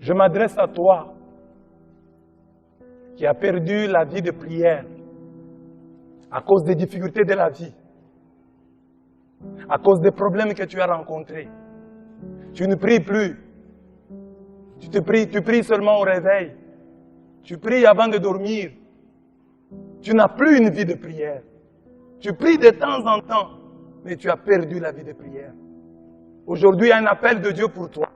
Je m'adresse à toi qui as perdu la vie de prière à cause des difficultés de la vie, à cause des problèmes que tu as rencontrés. Tu ne pries plus. Tu pries seulement au réveil. Tu pries avant de dormir. Tu n'as plus une vie de prière. Tu pries de temps en temps, mais tu as perdu la vie de prière. Aujourd'hui, il y a un appel de Dieu pour toi.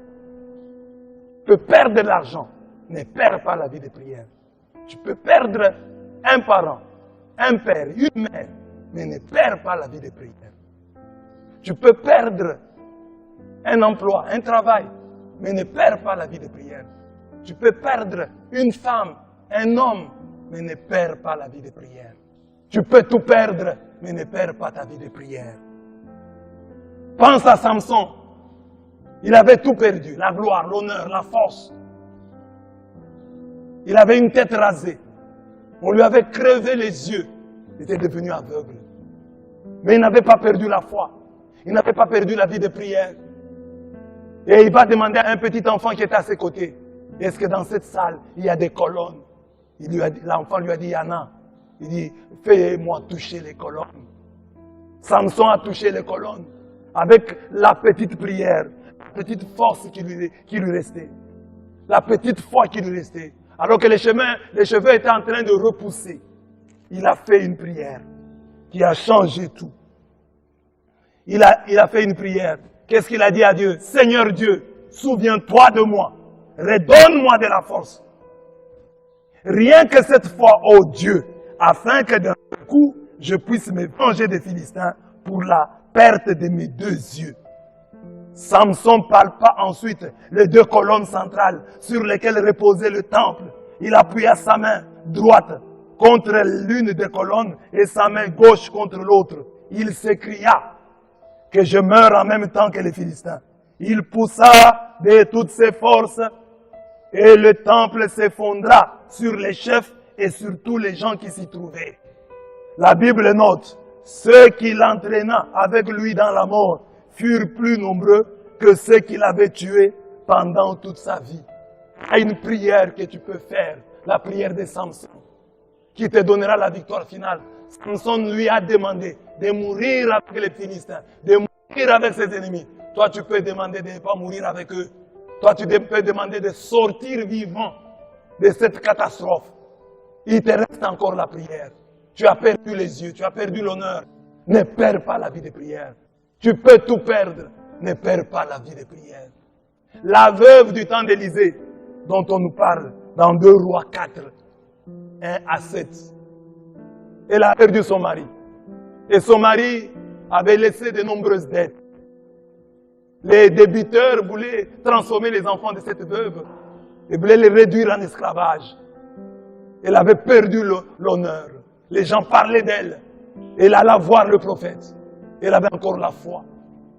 Tu peux perdre de l'argent, ne perds pas la vie de prière. Tu peux perdre un parent, un père, une mère, mais ne perds pas la vie de prière. Tu peux perdre un emploi, un travail, mais ne perds pas la vie de prière. Tu peux perdre une femme, un homme, mais ne perds pas la vie de prière. Tu peux tout perdre, mais ne perds pas ta vie de prière. Pense à Samson. Il avait tout perdu, la gloire, l'honneur, la force. Il avait une tête rasée. On lui avait crevé les yeux. Il était devenu aveugle. Mais il n'avait pas perdu la foi. Il n'avait pas perdu la vie de prière. Et il va demander à un petit enfant qui était à ses côtés, est-ce que dans cette salle, il y a des colonnes? L'enfant lui a dit, Yana. Il dit, fais-moi toucher les colonnes. Samson a touché les colonnes avec la petite prière, la petite force qui lui restait, la petite foi qui lui restait. Alors que les cheveux étaient en train de repousser. Il a fait une prière qui a changé tout. Il a fait une prière. Qu'est-ce qu'il a dit à Dieu? Seigneur Dieu, souviens-toi de moi. Redonne-moi de la force. Rien que cette fois, ô Dieu, afin que d'un coup, je puisse me venger des Philistins pour la perte de mes deux yeux. Samson palpa ensuite les deux colonnes centrales sur lesquelles reposait le temple. Il appuya sa main droite contre l'une des colonnes et sa main gauche contre l'autre. Il s'écria que je meure en même temps que les Philistins. Il poussa de toutes ses forces et le temple s'effondra sur les chefs et sur tous les gens qui s'y trouvaient. La Bible note, ceux qui l'entraîna avec lui dans la mort furent plus nombreux que ceux qui l'avaient tué pendant toute sa vie. Il y a une prière que tu peux faire, la prière de Samson, qui te donnera la victoire finale. Samson lui a demandé de mourir avec les Philistins, de mourir avec ses ennemis. Toi, tu peux demander de ne pas mourir avec eux. Toi, tu peux demander de sortir vivant de cette catastrophe. Il te reste encore la prière. Tu as perdu les yeux, tu as perdu l'honneur. Ne perds pas la vie de prière. Tu peux tout perdre. Ne perds pas la vie de prière. La veuve du temps d'Élisée, dont on nous parle dans 2 Rois 4, 1 à 7. Elle a perdu son mari. Et son mari avait laissé de nombreuses dettes. Les débiteurs voulaient transformer les enfants de cette veuve et voulaient les réduire en esclavage. Elle avait perdu l'honneur. Les gens parlaient d'elle. Elle alla voir le prophète. Elle avait encore la foi.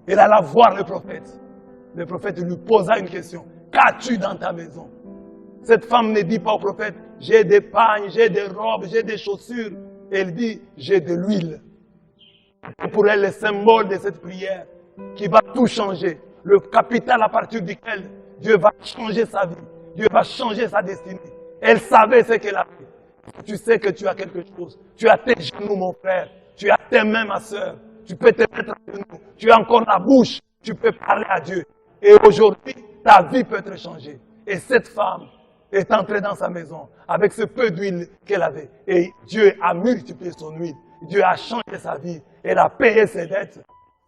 Elle alla voir le prophète. Le prophète lui posa une question. Qu'as-tu dans ta maison? Cette femme ne dit pas au prophète, j'ai des pagnes, j'ai des robes, j'ai des chaussures. Elle dit, j'ai de l'huile. C'est pour elle le symbole de cette prière qui va tout changer. Le capital à partir duquel Dieu va changer sa vie. Dieu va changer sa destinée. Elle savait ce qu'elle a fait. Tu sais que tu as quelque chose. Tu as tes genoux, mon frère. Tu as tes mains, ma soeur. Tu peux te mettre à genoux. Tu as encore la bouche. Tu peux parler à Dieu. Et aujourd'hui, ta vie peut être changée. Et cette femme est entrée dans sa maison avec ce peu d'huile qu'elle avait. Et Dieu a multiplié son huile. Dieu a changé sa vie. Elle a payé ses dettes.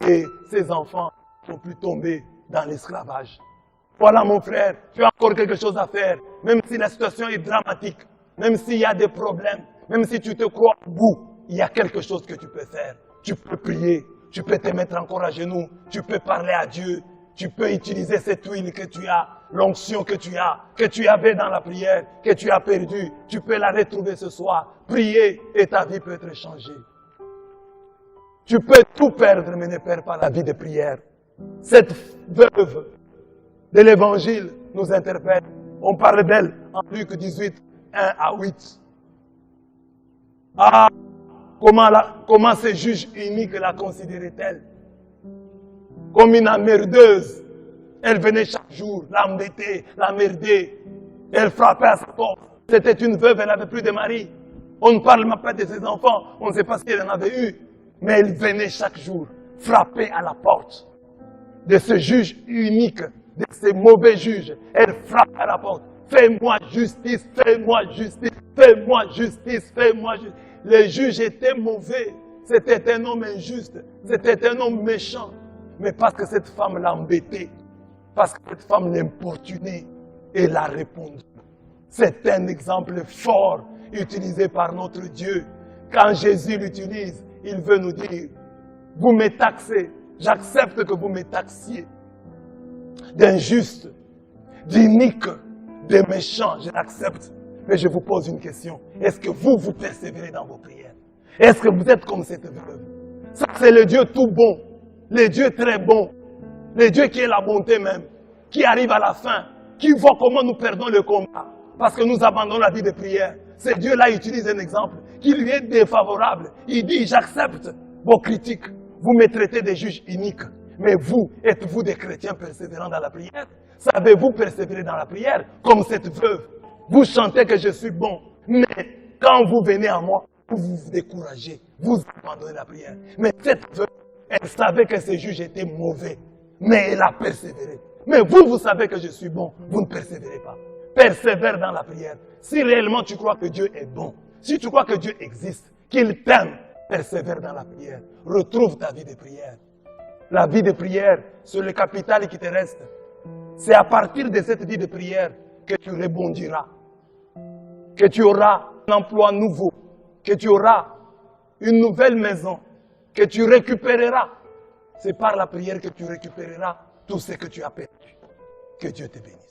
Et ses enfants ne sont plus tombés dans l'esclavage. Voilà mon frère, tu as encore quelque chose à faire. Même si la situation est dramatique, même s'il y a des problèmes, même si tu te crois au bout, il y a quelque chose que tu peux faire. Tu peux prier, tu peux te mettre encore à genoux, tu peux parler à Dieu, tu peux utiliser cette huile que tu as, l'onction que tu avais dans la prière, que tu as perdue, tu peux la retrouver ce soir. Prier et ta vie peut être changée. Tu peux tout perdre, mais ne perds pas la vie de prière. Cette veuve de l'Évangile nous interpelle. On parle d'elle en Luc 18, 1 à 8. Ah, comment ce juge unique la considérait-elle? Comme une emmerdeuse. Elle venait chaque jour l'embêter, l'emmerder. Elle frappait à sa porte. C'était une veuve, elle n'avait plus de mari. On ne parle même pas de ses enfants, on ne sait pas ce qu'elle en avait eu. Mais elle venait chaque jour frapper à la porte de ce juge unique, de ces mauvais juges. Elle frappe à la porte. Fais-moi justice, fais-moi justice, fais-moi justice, fais-moi justice. Le juge était mauvais. C'était un homme injuste. C'était un homme méchant. Mais parce que cette femme l'embêtait, parce que cette femme l'importunait, elle a répondu. C'est un exemple fort utilisé par notre Dieu. Quand Jésus l'utilise, il veut nous dire, vous me taxez, j'accepte que vous me taxiez d'injuste, d'inique, de méchant, je l'accepte. Mais je vous pose une question. Est-ce que vous persévérez dans vos prières? Est-ce que vous êtes comme cette veuve? Ça, c'est le Dieu tout bon, le Dieu très bon, le Dieu qui est la bonté même, qui arrive à la fin, qui voit comment nous perdons le combat, parce que nous abandonnons la vie de prière. Ce Dieu-là utilise un exemple qui lui est défavorable. Il dit, j'accepte vos critiques, vous me traitez de juges uniques, mais vous, êtes-vous des chrétiens persévérants dans la prière? Savez-vous persévérer dans la prière comme cette veuve? Vous chantez que je suis bon, mais quand vous venez à moi, vous vous découragez, vous abandonnez la prière. Mais cette veuve, elle savait que ce juge était mauvais, mais elle a persévéré. Mais vous, vous savez que je suis bon, vous ne persévérez pas. Persévère dans la prière. Si réellement tu crois que Dieu est bon, si tu crois que Dieu existe, qu'il t'aime, persévère dans la prière. Retrouve ta vie de prière. La vie de prière, c'est le capital qui te reste. C'est à partir de cette vie de prière que tu rebondiras, que tu auras un emploi nouveau, que tu auras une nouvelle maison, que tu récupéreras. C'est par la prière que tu récupéreras tout ce que tu as perdu. Que Dieu te bénisse.